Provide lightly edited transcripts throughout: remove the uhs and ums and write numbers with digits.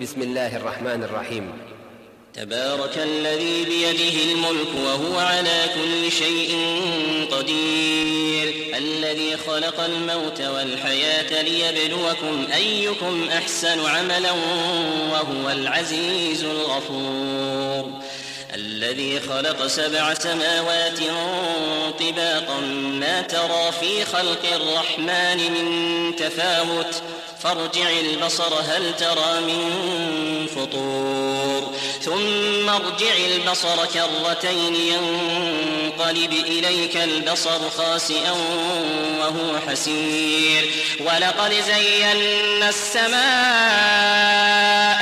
بسم الله الرحمن الرحيم. تبارك الذي بيده الملك وهو على كل شيء قدير، الذي خلق الموت والحياة ليبلوكم أيكم أحسن عملا وهو العزيز الغفور، الذي خلق 7 سماوات طباقا ما ترى في خلق الرحمن من تفاوت فارجع البصر هل ترى من فطور ثم ارجع البصر كرتين ينقلب إليك البصر خاسئا وهو حسير، ولقد زينا السماء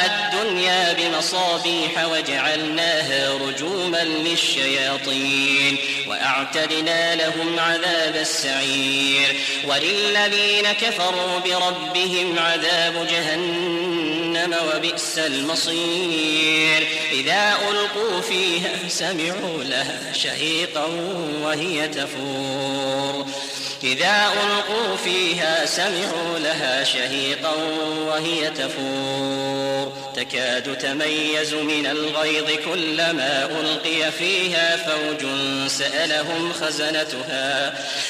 الدنيا بمصابيح وجعلناها رجوما للشياطين وأعتدنا لهم عذاب السعير، وللذين كفروا بربهم عذاب جهنم وبئس المصير. إذا ألقوا فيها سمعوا لها شهيقا وهي تفور إذا ألقوا فيها سمعوا لها شهيقا وهي تفور تكاد تميز من الغيظ كلما ألقي فيها فوج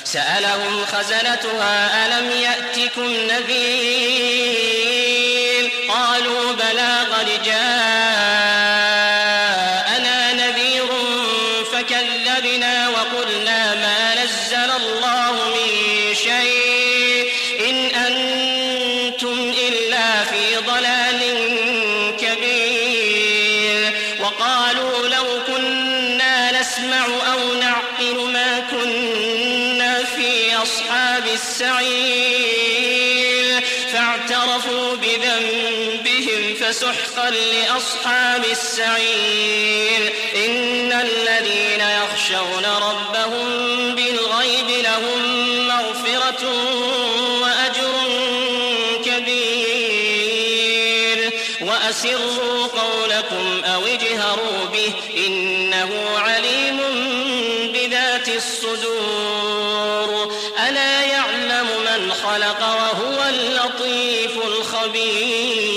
سألهم خزنتها ألم يأتكم نذير قالوا بلى قد جاءنا نذير فكذبنا وقلنا ما نزل الله من شيء إن أنتم إلا في ضلال كبير، وقالوا لو كنا نسمع أو نعقل ما كنا في أصحاب السعير، فاعترفوا بذنبهم فسحقا لأصحاب السعير. إن الذين يخشون ربهم بالغيب لهم مغفرة وأجر كبير، وأسروا قولكم أو اجهروا به إنه عليم بذات الصدور. ألا يعلم من خلق وهو اللطيف الخبير.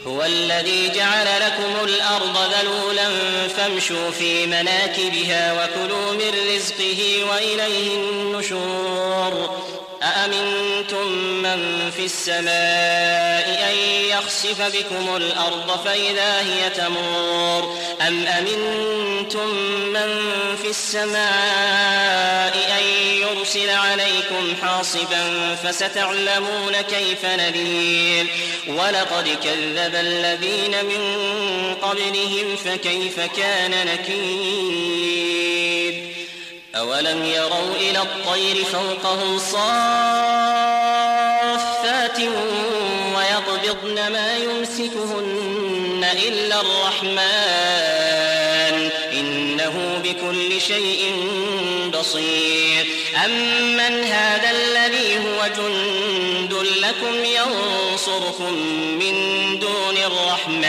هو الذي جعل لكم الأرض ذلولا فامشوا في مناكبها وكلوا من رزقه وإليه النشور. أأمنتم من في السماء أن يخسف بكم الأرض فإذا هي تمور أم أمنتم من في السماء أن يرسل عليكم حاصبا فستعلمون كيف نذير. ولقد كذب الذين من قبلهم فكيف كان نكير. أولم يروا إلى الطير فوقهم صافات ويقبضن ما يمسكهن إلا الرحمن إنه بكل شيء بصير. أمن هذا الذي هو جند لكم ينصركم من دون الرحمن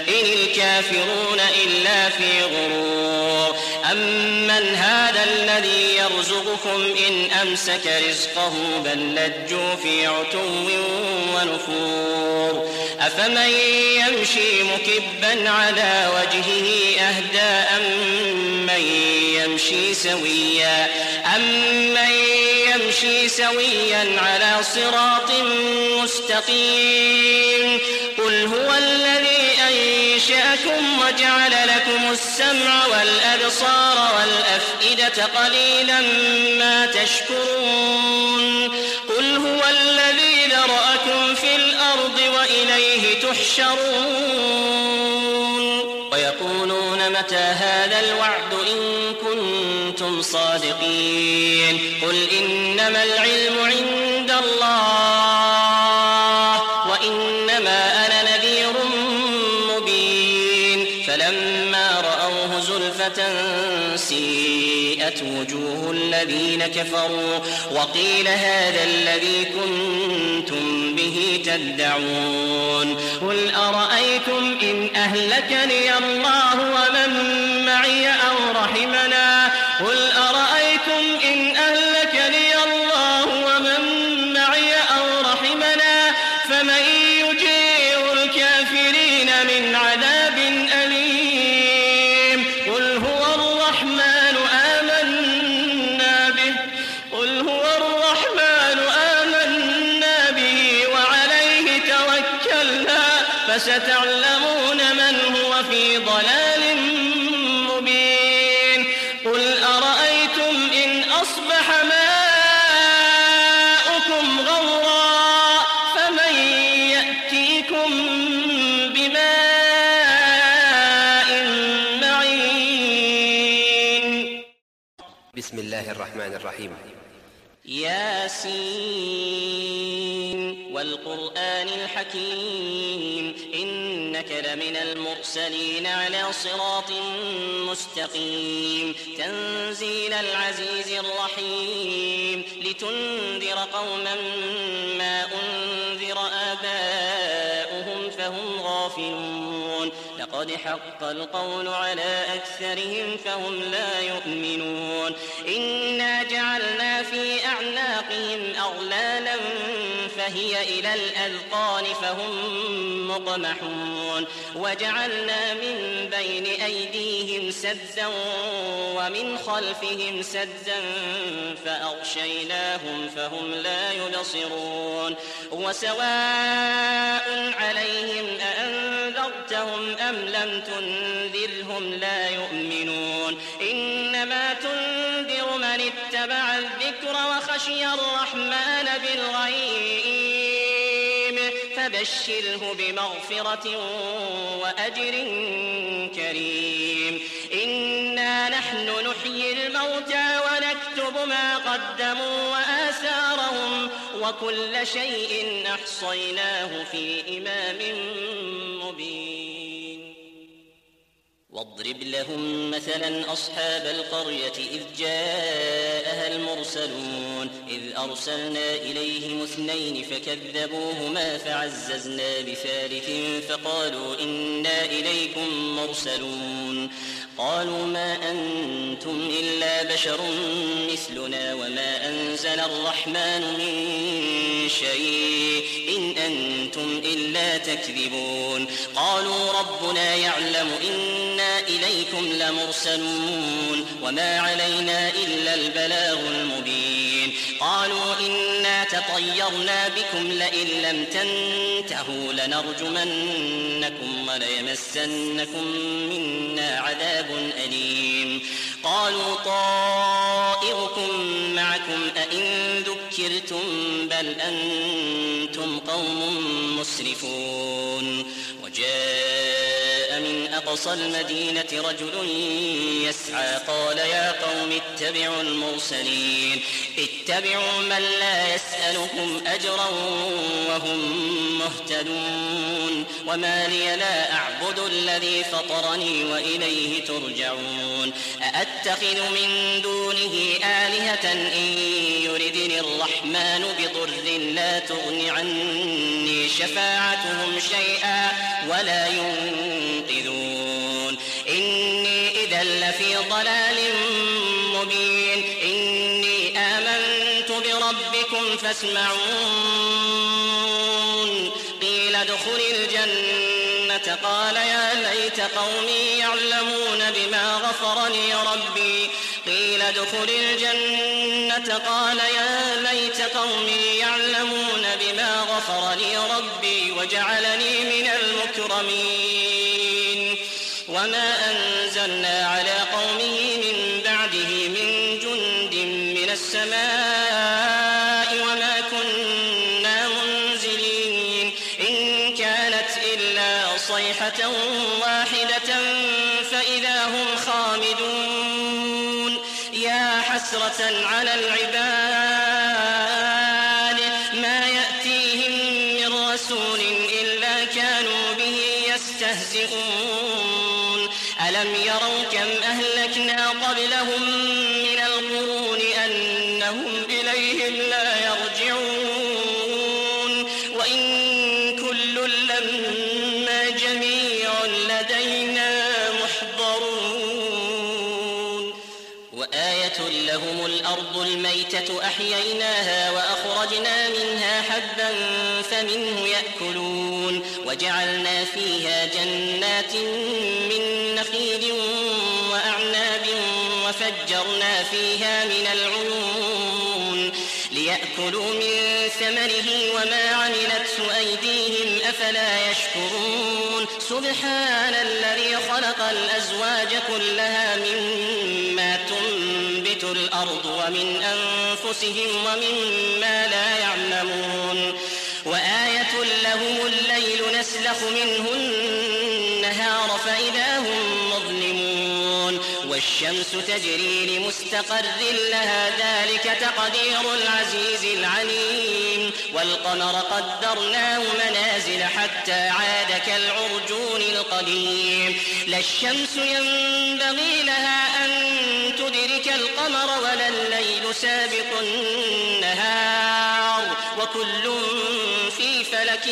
إن الكافرون إلا في غرور. أمن هذا الذي يرزقكم إن أمسك رزقه بل لجوا في عتو ونفور. أفمن يمشي مكبا على وجهه أهدى أمن يمشي سويا على صراط مستقيم. قل هو الذي أنشأكم وجعل لكم السمع والأبصار والأفئدة قليلا ما تشكرون. قل هو الذي ذرأكم في الأرض وإليه تحشرون. ويقولون متى هذا الوعد إن كنتم صادقين. قل إنما العلم عند الله وإنما أنا نذير مبين. فلما رأوه زلفة سيئت وجوه الذين كفروا وقيل هذا الذي كنتم به تدعون. قل أرأيتم إن أهلكني الله ومن معي أو رحمنا. قل أرأيتم إن أهلكني الله ومن معي أو رحمنا فمن فستعلمون من هو في ضلال مبين قل أرأيتم إن أصبح ماؤكم غورا فمن يأتيكم بماء معين. بسم الله الرحمن الرحيم. ياسين والقرآن الحكيم إنك لمن المرسلين على صراط مستقيم تنزيل العزيز الرحيم لتنذر قوما ما أنذر آباؤهم فهم غافلون لقد حق القول على أكثرهم فهم لا يؤمنون إنا جعلنا في أعناقهم أغلالا فهي إلى الأذقان فهم مقمحون وجعلنا من بين أيديهم سدا ومن خلفهم سدا فأغشيناهم فهم لا يبصرون وسواء عليهم أأنذرتهم أم لم تنذرهم لا يؤمنون إنما تنذر من اتبع الذكر وخشي الرحمن بالغيب فبشره بمغفرة وأجر كريم إنا نحن نحيي الموتى ونكتب ما قدموا وآثارهم وكل شيء أحصيناه في إمام مبين. واضرب لهم مثلا أصحاب القرية إذ جاءها المرسلون إذ أرسلنا إليهم 2 فكذبوهما فعززنا بثالث فقالوا إنا إليكم مرسلون قالوا ما أنتم إلا بشر مثلنا وما أنزل الرحمن من شيء إن أنتم إلا تكذبون قالوا ربنا يعلم إنا إليكم لمرسلون وما علينا إلا البلاغ المبين قالوا إنا تطيرنا بكم لئن لم تنتهوا لنرجمنكم وليمسنكم منا عذاب أليم قالوا طائركم معكم أئن ذكرتم بل أنتم قوم مسرفون وجاء من أقصى المدينة رجل يسعى قال يا قوم اتبعوا المرسلين اتبعوا من لا يسألكم أجرا وهم مهتدون وما لي لا أعبد الذي فطرني وإليه ترجعون أأتخذ من دونه آلهة إن يردني الرحمن بضر لا تغن عني شفاعتهم شيئا ولا ينقذون إني إذا لفي ضلال مبين إني آمنت بربكم فاسمعون قيل ادخل الجنة قال يا ليت قومي يعلمون بما غفر لي ربي قيل ادخل الجنة قال يا ليت قومي يعلمون بما غفر لي ربي وجعلني من المكرمين وما أنزلنا على قومه من بعده من جند من السماء وما كنا منزلين إن كانت إلا صيحة واحدة فإذا هم خامدون يا حسرة على العباد ما يأتيهم من رسول إلا كانوا به يستهزئون ألم يروا كم أهلكنا قبلهم من القرون أنهم إليهم لا يرجعون وإن كل لما جميع لدينا محضرون وآية لهم الأرض الميتة أحييناها وأخرجنا منها حبا فمنه يأكلون وجعلنا فيها جنات من نخيل وأعناب وفجرنا فيها من العيون ليأكلوا من ثمره وما عملته أيديهم أفلا يشكرون سبحان الذي خلق الأزواج كلها مما تنبت الأرض ومن أنفسهم ومما لا يعلمون وآية لهم الليل نسلخ منه النهار فإذا هم مظلمون والشمس تجري لمستقر لها ذلك تقدير العزيز العليم والقمر قدرناه منازل حتى عاد كالعرجون القديم لا الشمس ينبغي لها أن تدرك القمر ولا الليل سابق النهار وكل في فلك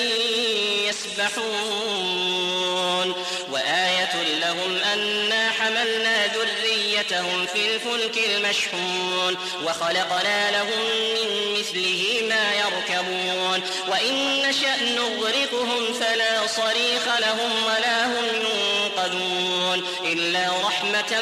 يسبحون وآية لهم أنا حملنا ذريتهم في الفلك المشحون وخلقنا لهم من مثله ما يركبون وإن نشأ نغرقهم فلا صريخ لهم ولا هم ينقذون إلا رحمة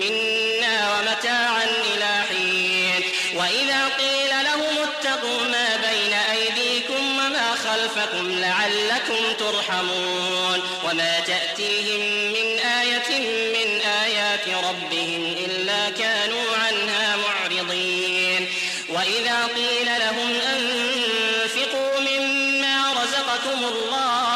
منا ومتاعا إلى حين وإذا قيل لهم اتقوا ما بين أيديكم وما خلفكم لعلكم ترحمون وما تأتيهم من آية من آيات ربهم إلا كانوا عنها معرضين وإذا قيل لهم أنفقوا مما رزقكم الله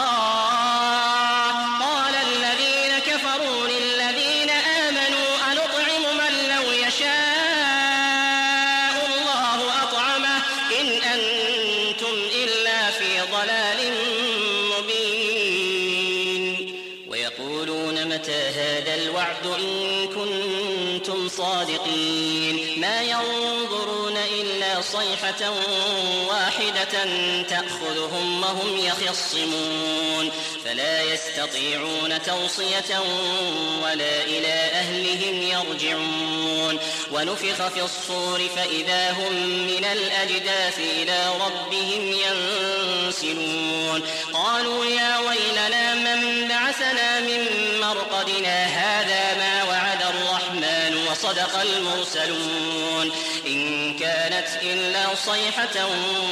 قال الذين كفروا للذين آمنوا أنطعم من لو يشاء الله أطعمه إن أنتم إلا في ضلال مبين ويقولون متى هذا الوعد إن كنتم صادقين ما ينظرون إلا صيحة واحدة تأخذهم وهم يخصمون فلا يستطيعون توصية ولا إلى أهلهم يرجعون ونفخ في الصور فإذا هم من الأجداث إلى ربهم ينسلون قالوا يا ويلنا من بعثنا من مرقدنا هذا ما وعد الرحمن وصدق المرسلون إن كانت إلا صيحة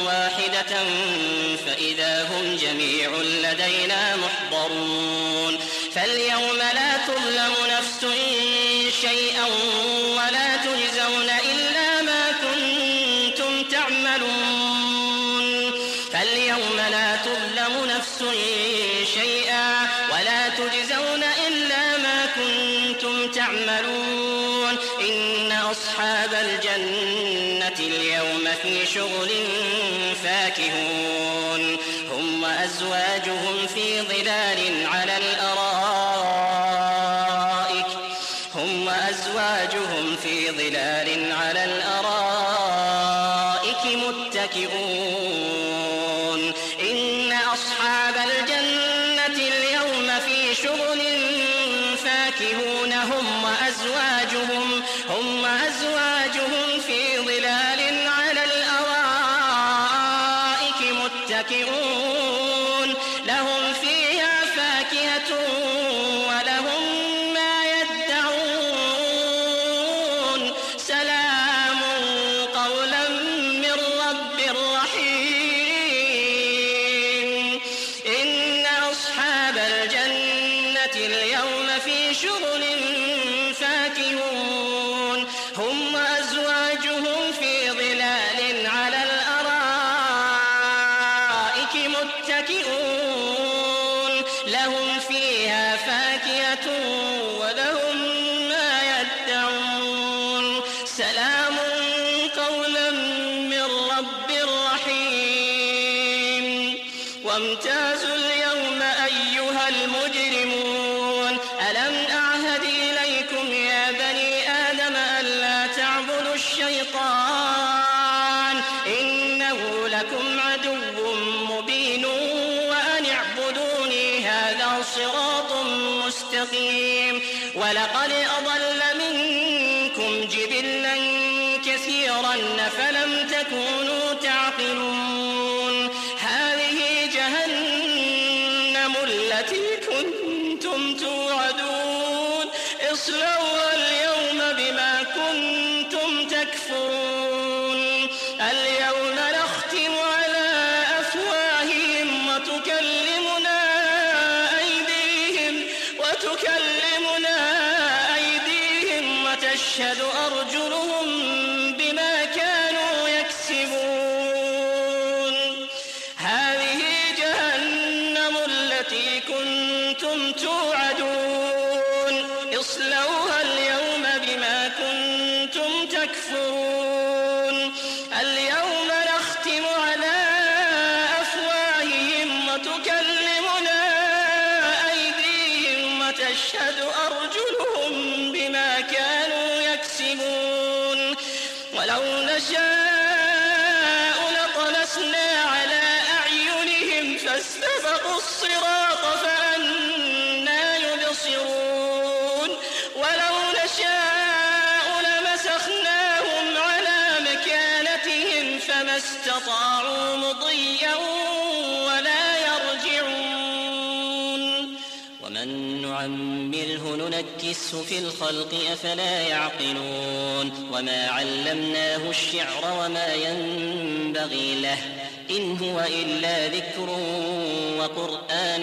واحدة فإذا هم جميع لدينا محضرون فاليوم لا تظلم نفس شيئا ولا تجزون إلا ما كنتم تعملون فاليوم لا تظلم نفس شيئا ولا تجزون إلا ما كنتم تعملون إن أصحاب الجنة اليوم في شغل فاكهون هم وأزواجهم في ظلال على الأرائك متكئون إن أصحاب الجنة اليوم في شغل فاكهون هم وأزواجهم في ظلال على الأرائك متكئون لهم فيها فاكهة ولهم ما يدعون سلام قولا من رب رحيم إن أصحاب الجنة اليوم في شغل فاكهون هم وأزواجهم في ظلال على الأرائك متكئون لهم فيها فاكهة ولهم ما يدعون سلام قولا من رب رحيم وامتازوا اليوم أيها المجرمون ألم أعهد إليكم يا بني آدم ألا تعبدوا الشيطان إنه لكم عدو مبين وأن اعبدوني هذا صراط مستقيم ولقد أضل منكم جبلا كثيرا فلم تكونوا تعقلون هذه جهنم التي كنتم توعدون اصلوها اليوم بما كنتم تكفرون اليوم نختم على أفواههم وتكلمنا وتكلمنا أيديهم وتشهد أرجلهم بما كانوا يكسبون هذه جهنم التي كنتم توعدون اصلوها اليوم بما كنتم تكفرون اليوم نختم على أفواههم وتكلمنا أيديهم وتشهد أرجلهم بما كانوا يكسبون ولو نشاء لطمسنا على أعينهم فاستبقوا الصراط فأنى يبصرون ولو نشاء لمسخناهم على مكانتهم فما استطاعوا مضيا ولا يرجعون ومن نعمره ننكسه في الخلق أفلا يعقلون وما علمناه الشعر وما ينبغي له إن هو إلا ذكر وقرآن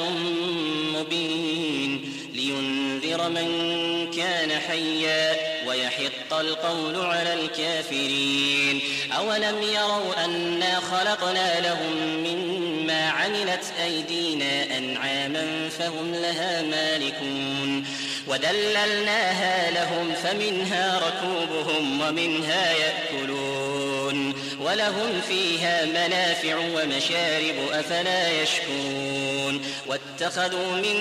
مبين لينذر من كان حيا ويحق القول على الكافرين أولم يروا أنا خلقنا لهم مما عملت أيدينا أنعاما فهم لها مالكون وذللناها لهم فمنها ركوبهم ومنها يأكلون ولهم فيها منافع ومشارب أفلا يشكرون واتخذوا من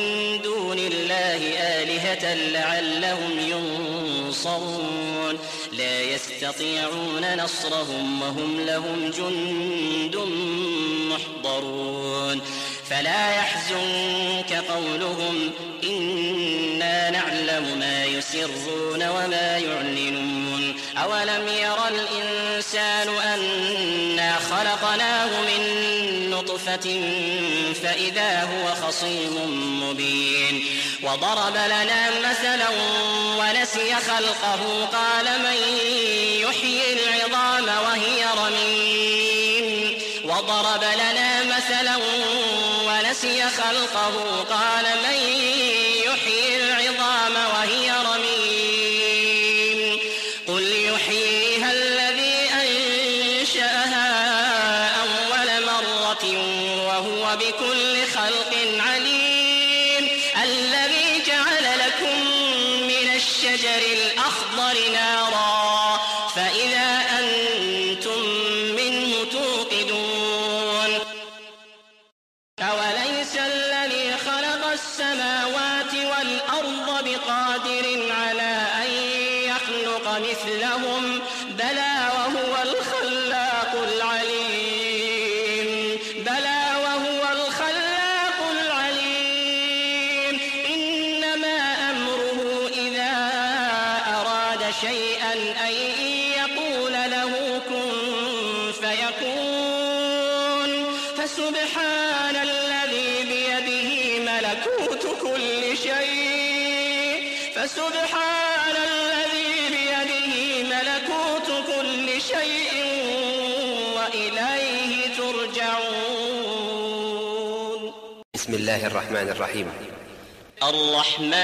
دون الله آلهة لعلهم ينصرون لا يستطيعون نصرهم وهم لهم جند محضرون فلا يحزنك قولهم إنا نعلم ما يسرون وما يعلنون أولم ير الإنسان أنا خلقناه من نطفة فإذا هو خصيم مبين وضرب لنا مثلا ونسي خلقه قال من يحيي العظام وهي رميم وضرب لنا مثلا ونسي خلقه قال من يحيي العظام وهي رميم قل يحييها الذي أنشأها أول مرة وهو بكل خلق عليم الذي جعل لكم من الشجر الأخضر نارا فإذا أنتم منه توقدون أوليس الذي خلق السماوات والأرض بقادر على أن يخلق مثلهم بلى وهو الخلاق العليم بلى وهو الخلاق العليم إنما أمره إذا أراد شيئا أن يقول له كن فيكون فسبحان الذي بيده ملكوت كل شيء فسبحان الذي بيده ملكوت كل شيء وإليه ترجعون بسم الله الرحمن الرحيم الرحمن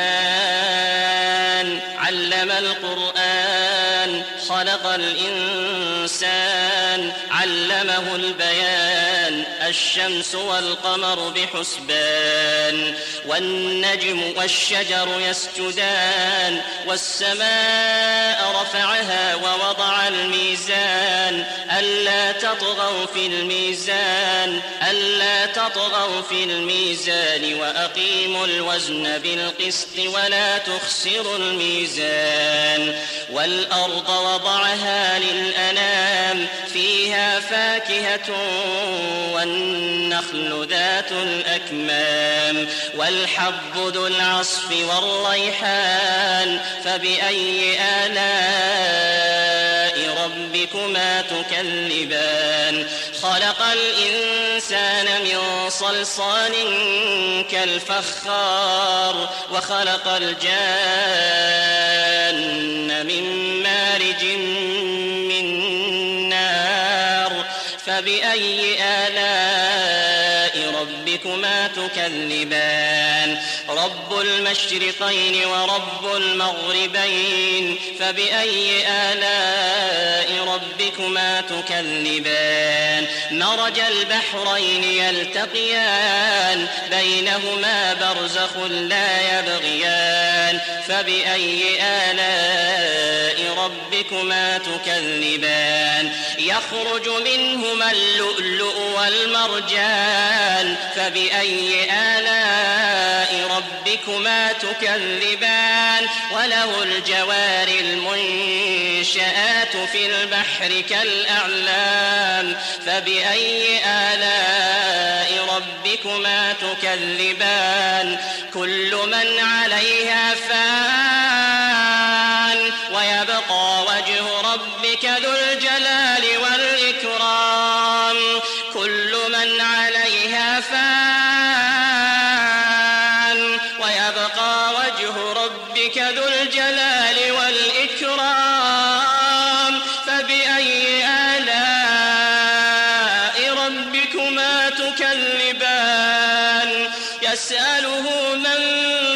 علم القرآن خلق الإنسان علمه البيان الشمس والقمر بحسبان والنجم والشجر يسجدان والسماء رفعها ووضع الميزان ألا تطغوا في الميزان وأقيموا الوزن بالقسط ولا تخسروا الميزان والأرض وضعها للأنام فيها فاكهة والنخل ذات الأكمام والحب ذو العصف والريحان فبأي آلاء ربكما تكذبان خلق الإنسان من صلصال كالفخار وخلق الجان من مارج من نار فبأي آلاء ربكما ربكما تكذبان رب المشرقين ورب المغربين فبأي آلاء ربكما تكذبان مرج البحرين يلتقيان بينهما برزخ لا يبغيان فبأي آلاء ربكما تكذبان يخرج منهما اللؤلؤ والمرجان فبأي آلاء ربكما تكذبان وله الجوار المنشآت في البحر كالأعلام فبأي آلاء ربكما تكذبان كل من عليها فان ويبقى وجه ربك ذو الجلال والإكرام كل من عليها فان ويبقى وجه ربك ذو الجلال والإكرام فبأي آلاء ربكما تكذبان يسأله من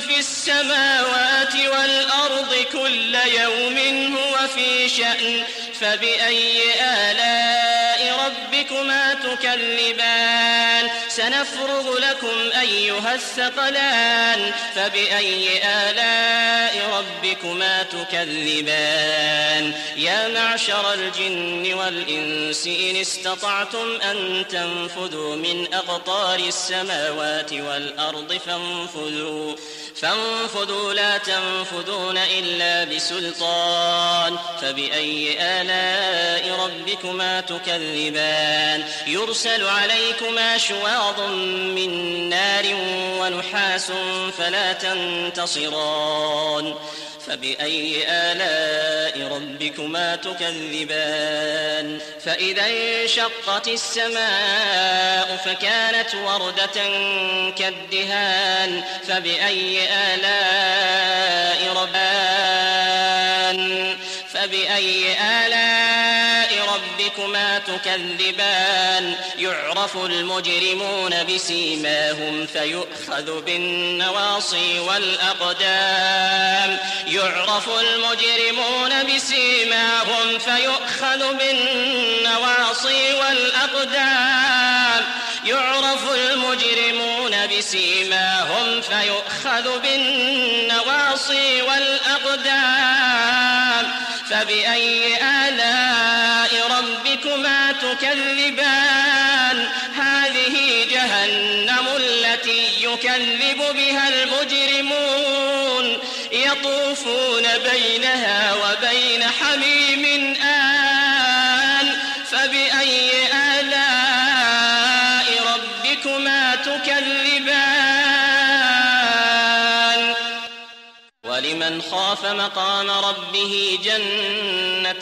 في السماوات والأرض كل يوم هو في شأن فبأي آلاء ربكما تكذبان سنفرغ لكم أيها الثقلان فبأي آلاء ربكما تكذبان يا معشر الجن والإنس إن استطعتم أن تنفذوا من أقطار السماوات والأرض فانفذوا لا تنفذون إلا بسلطان فبأي آلاء ربكما تكذبان يرسل عليكما شواظ من نار ونحاس فلا تنتصران فبأي آلاء ربكما تكذبان فإذا انشقت السماء فكانت وردة كالدهان فبأي آلاء ربكما تكذبان يعرف المجرمون بسيماهم فيؤخذ بالنواصي والأقدام يعرف المجرمون بسيماهم فيؤخذ بالنواصي والأقدام يعرف المجرمون بسيماهم فيؤخذ بالنواصي والأقدام فبأي آلاء ربكما تكذبان هذه جهنم التي يكذب بها المجرمون يطوفون بينها وبين حميم آن فبأي آلاء ربكما تكذبان ولمن خاف مقام ربه جنتان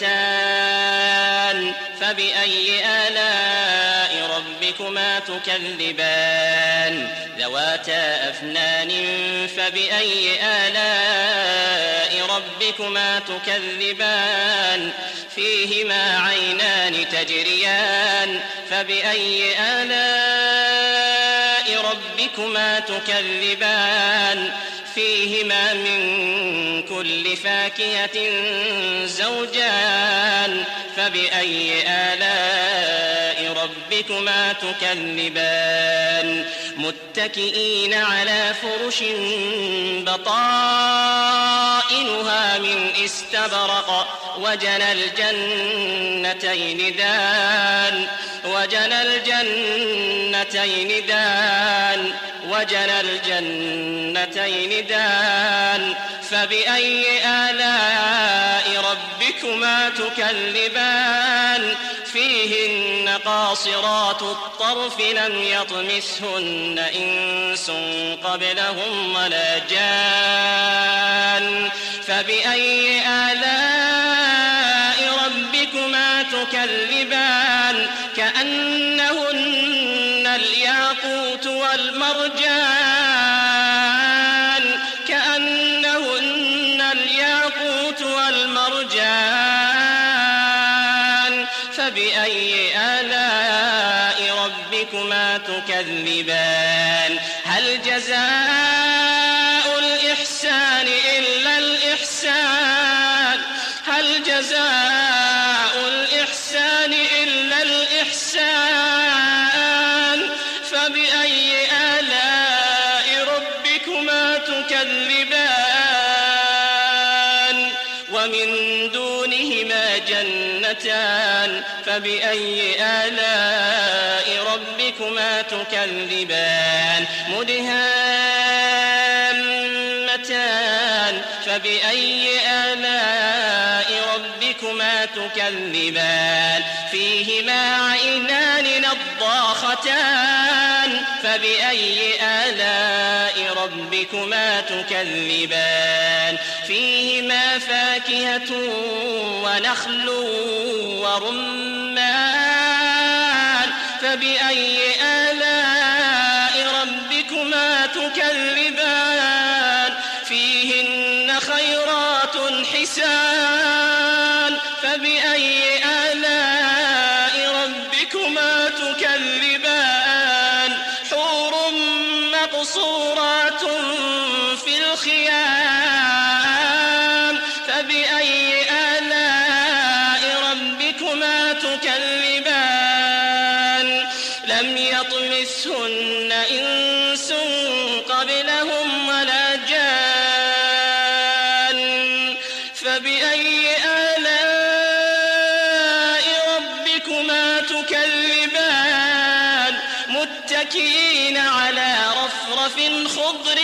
فبأي آلاء ربكما تكذبان ذواتا أفنان فبأي آلاء ربكما تكذبان فيهما عينان تجريان فبأي آلاء ربكما تكذبان فيهما من كل فاكهة زوجان فبأي آلاء ربكما تكذبان متكئين على فرش بطائنها من استبرق وجنى الجنتين دان فبأي آلاء ربكما تكذبان فيهن قاصرات الطرف لم يطمثهن إنس قبلهم ولا جان فبأي آلاء ربكما تكذبان كأنهن الياقوت والمرجان فبأي آلاء ربكما تكذبان هل جزاء الإحسان إلا الإحسان هل جزاء الإحسان إلا الإحسان فبأي آلاء ربكما تكذبان ومن دونهما جنتان فبأي آلاء ربكما تكذبان مدهامتان فبأي آلاء ربكما تكذبان فيهما عينان نضاختان فبأي آلاء ربكما تكذبان فيهما فاكهة ونخل ورمان فبأي آلاء ربكما تكذبان فيهن خيرات حسان فبأي آلاء ربكما تكذبان حور مقصورات في الخيام فبأي آلاء ربكما تكذبان لم يطمثهن إنس قبلهم ولا جان فبأي آلاء ربكما تكذبان متكئين على رفرف خضر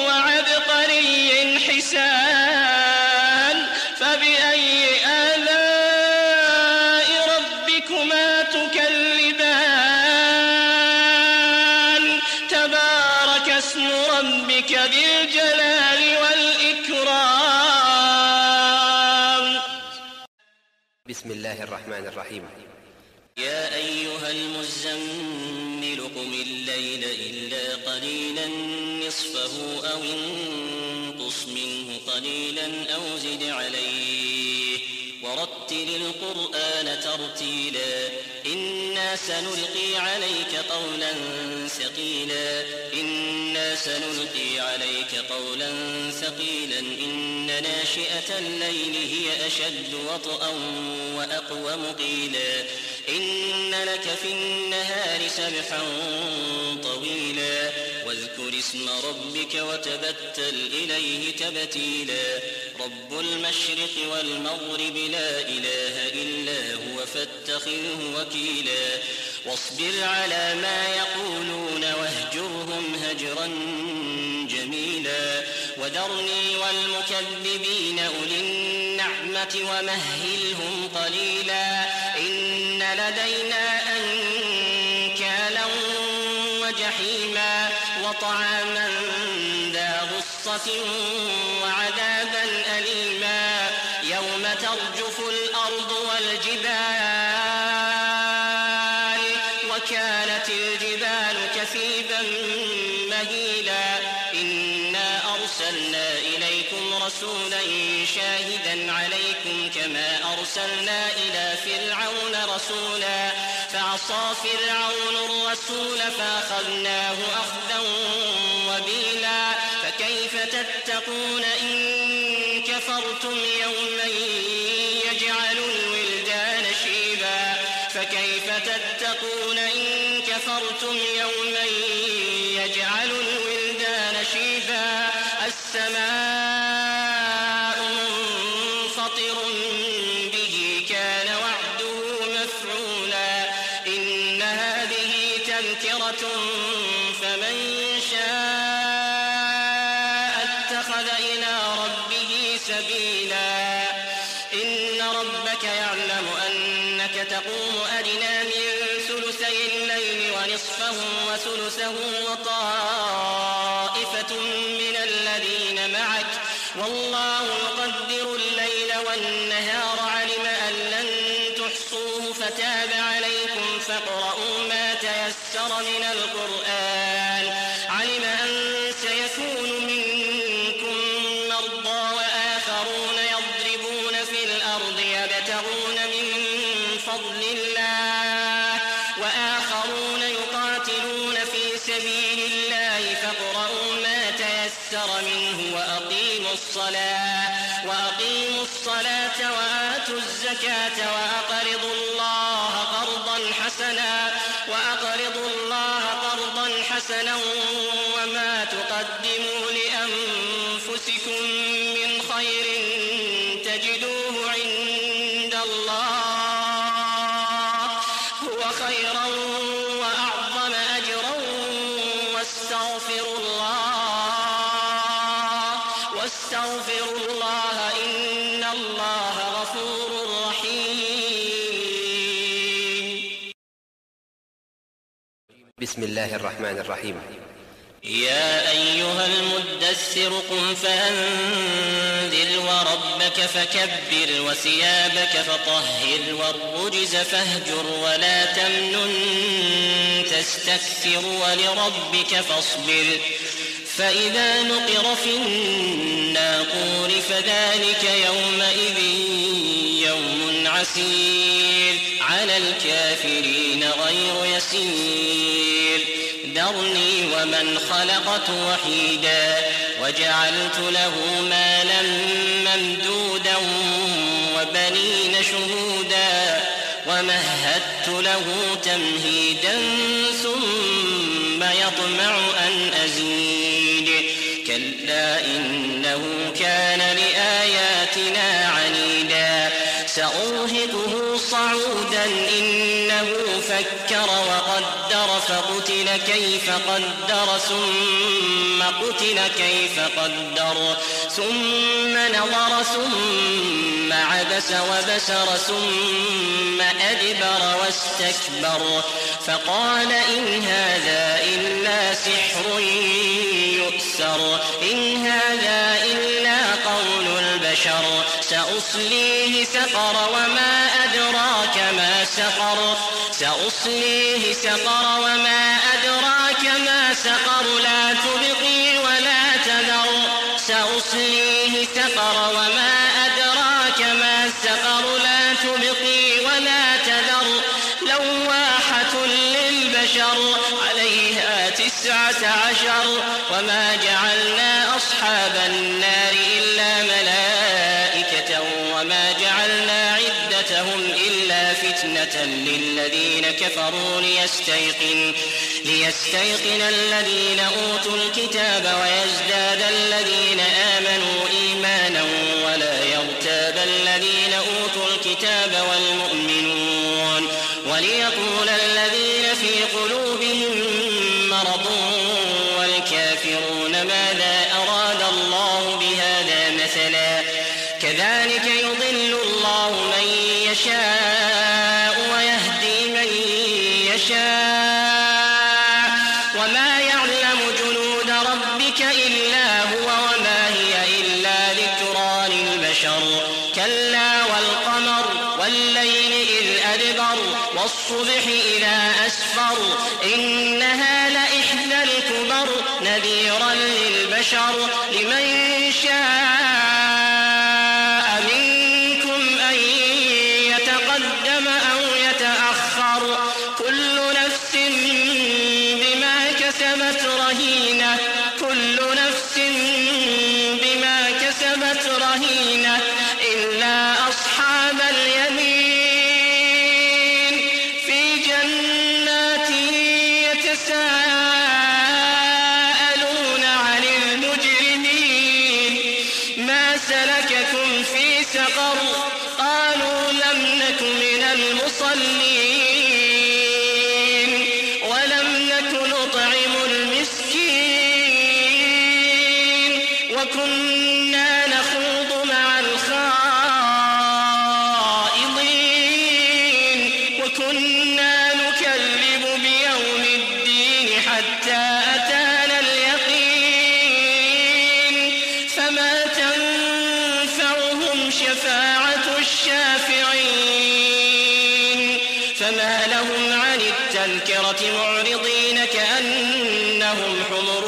وعبقري حسان فبأي آلاء ربكما تكذبان تبارك اسم ربك ذي الجلال والإكرام. بسم الله الرحمن الرحيم. يا أيها المزمل قم الليل إلا قليلا نصفه أو انقص منه قليلا أو زد عليه ورتل القرآن ترتيلا إنا سنلقي عليك قولا ثقيلا إن ناشئة الليل هي أشد وطئا وأقوم قيلا إن لك في النهار سبحا طويلا واذكر اسم ربك وتبتل إليه تبتيلا رب المشرق والمغرب لا إله إلا هو فاتخذه وكيلا واصبر على ما يقولون واهجرهم هجرا جميلا وذرني والمكذبين أولي النعمة ومهلهم قليلا إن لدينا أنكالا وجحيما وطعاما ذا غصة وعذابا أليما يوم ترجف الأرض والجبال وكانت الجبال كثيبا مهيلا إنا أرسلنا إليكم رسولا شاهدا عليكم كما أرسلنا إلى فرعون رسولا فعصى فرعون الرسول فأخذناه أخذا وبيلا فكيف تتقون إن كفرتم يوما يجعل الولدان شيبا فكيف تتقون إن كفرتم يوما يجعل الولدان شيبا السماء منفطر به كان وعده مفعولا إن هذه تذكرة فمن شاء اتخذ إلى ربه سبيلا إن ربك يعلم أنك تقوم أدنى من ثلثي الليل ونصفه وثلثه وطائفة من الذين معك والله يقدر الليل والنهار علم أن لن تحصوه فتاب عليكم فاقرؤوا ما تيسر من القرآن علم أن سيكون منكم مرضى وآخرون يضربون في الأرض يبتغون من فضل الله وآخرون سبيل الله فاقرؤوا ما تيسر منه وأقيموا الصلاة وآتوا الزكاة وأقرضوا الله قرضا حسنا وما تقدموا لأنفسكم من خير تجدوه عند الله هو خيرا وأعظم أجرا واستغفروا الله إن الله غفور رحيم. بسم الله الرحمن الرحيم. يا أيها المدثر قم فأنذر وربك فكبر وثيابك فطهر والرجز فاهجر ولا تمنن تستكثر ولربك فاصبر فإذا نقر في الناقور فذلك يومئذ يوم عسير على الكافرين غير يسير. ذرني ومن خلقت وحيدا وجعلت له مالا ممدودا وبنين شهودا ومهدت له تمهيدا ثم يطمع أن أزيد كلا إنه كان لآياتنا عنيدا سأرهقه صعودا إنه فكر وقدر فقتل كيف قدر ثم قتل كيف قدر ثم نظر ثم عبس وبسر ثم أدبر واستكبر فقال إن هذا إلا سحر يؤثر إن هذا إلا قول البشر سأصليه سقر وما أدراك ما سقر لا تبقي ولا تذر لواحة للبشر عليها 19 وما جعلنا أصحاب النار إلا ملائكة وما جعلنا عدتهم إلا فتنة للذين كفروا ليستيقن الذين أوتوا الكتاب ويزداد الذين آمنوا إيمانا ولا يرتاب الذين أوتوا الكتاب والمؤمنون وليقول الذين في قلوبهم مرض والكافرون ماذا أراد الله بهذا مثلا كذلك يضل الله من يشاء ويهدي من يشاء وما يعلم جنود ربك إلا هو وما هي إلا ذكرى للبشر كلا والقمر والليل إذ أدبر والصبح إذا أسفر إنها لإحدى الكبر نذيرا للبشر لمن شاء منكم أن يتقدم أو يتأخر كل نفس بما كسبت رهينة إلا أصحاب اليمين في جنات يتساءلون عن المجرمين ما سلككم في سقر قالوا لم نك من المصلين ولم نك نطعم المسكين وكنا نخوض مع الخائضين وكنا نكذب بيوم الدين حتى أتانا اليقين فما تنفعهم شفاعة الشافعين فما لهم عن التذكرة معرضين كأنهم حمر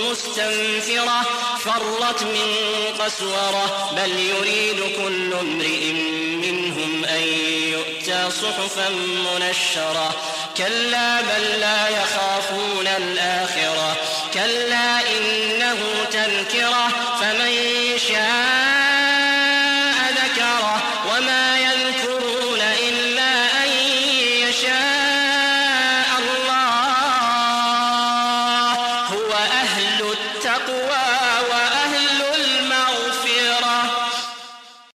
مستنفرة فرت من قسورة بل يريد كل امرئ منهم أن يؤتى صحفا منشرة كلا بل لا يخافون الآخرة كلا إنه تذكرة فمن شاء